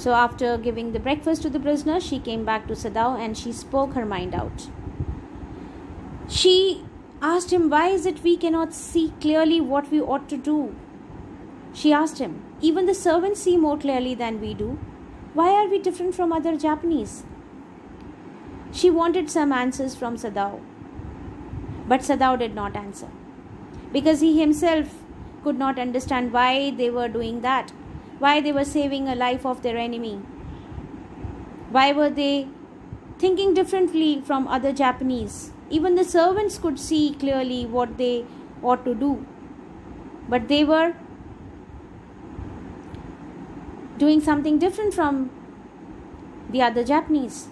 So after giving the breakfast to the prisoner, she came back to Sadao and she spoke her mind out. She asked him, why is it we cannot see clearly what we ought to do? She asked him, even the servants see more clearly than we do. Why are we different from other Japanese? She wanted some answers from Sadao. But Sadao did not answer, because he himself could not understand why they were doing that, why they were saving a life of their enemy. Why were they thinking differently from other Japanese? Even the servants could see clearly what they ought to do, but they were doing something different from the other Japanese.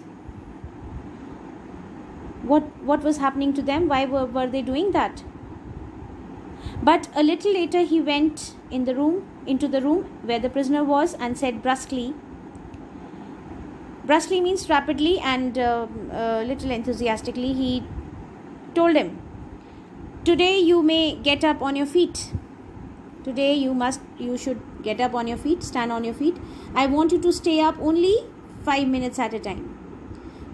What was happening to them? Why were they doing that? But a little later he went into the room where the prisoner was and said brusquely means rapidly and little enthusiastically, he told him, today you may get up on your feet. Today you should get up on your feet, stand on your feet. I want you to stay up only 5 minutes at a time.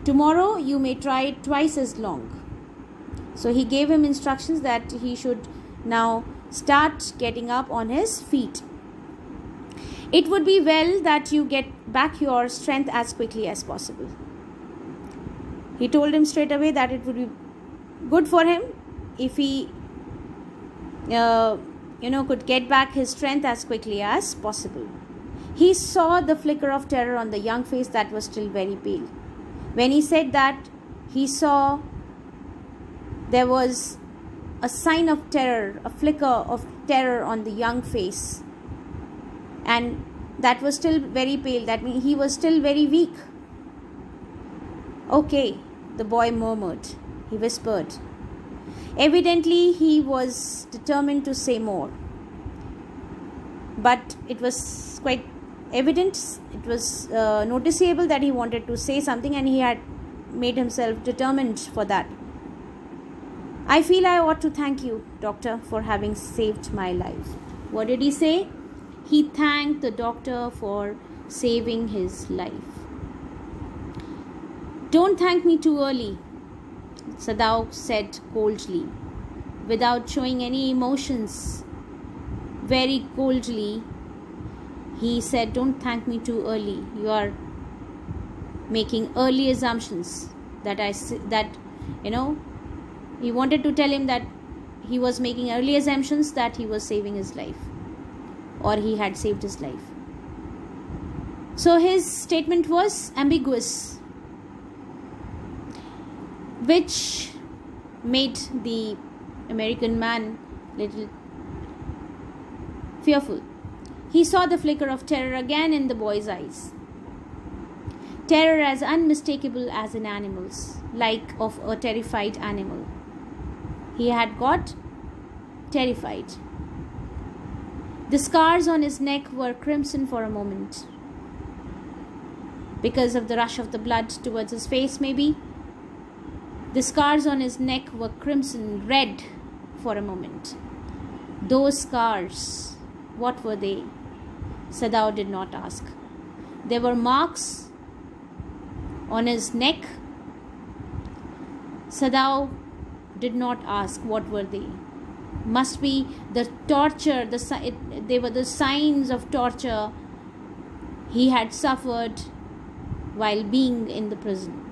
Tomorrow you may try twice as long. So he gave him instructions that he should now start getting up on his feet. It would be well that you get back your strength as quickly as possible. He told him straight away that it would be good for him if he could get back his strength as quickly as possible. He saw the flicker of terror on the young face that was still very pale. When he said that, he saw there was a sign of terror, a flicker of terror on the young face, and that was still very pale. That means he was still very weak. Okay, the boy murmured. He whispered. Evidently, he was determined to say more. But it was quite evident, it was noticeable that he wanted to say something and he had made himself determined for that. I feel I ought to thank you, doctor, for having saved my life. What did he say? He thanked the doctor for saving his life. Don't thank me too early, Sadao said coldly, without showing any emotions. Very coldly, he said, don't thank me too early. You are making early assumptions he wanted to tell him that he was making early assumptions that he was saving his life, or he had saved his life. So his statement was ambiguous, which made the American man little fearful. He saw the flicker of terror again in the boy's eyes. Terror as unmistakable as in animals, like of a terrified animal. He had got terrified. The scars on his neck were crimson for a moment, because of the rush of the blood towards his face, maybe. The scars on his neck were crimson red for a moment. Those scars, what were they? Sadao did not ask. There were marks on his neck. Sadao did not ask what were they. Must be the torture, they were the signs of torture he had suffered while being in the prison.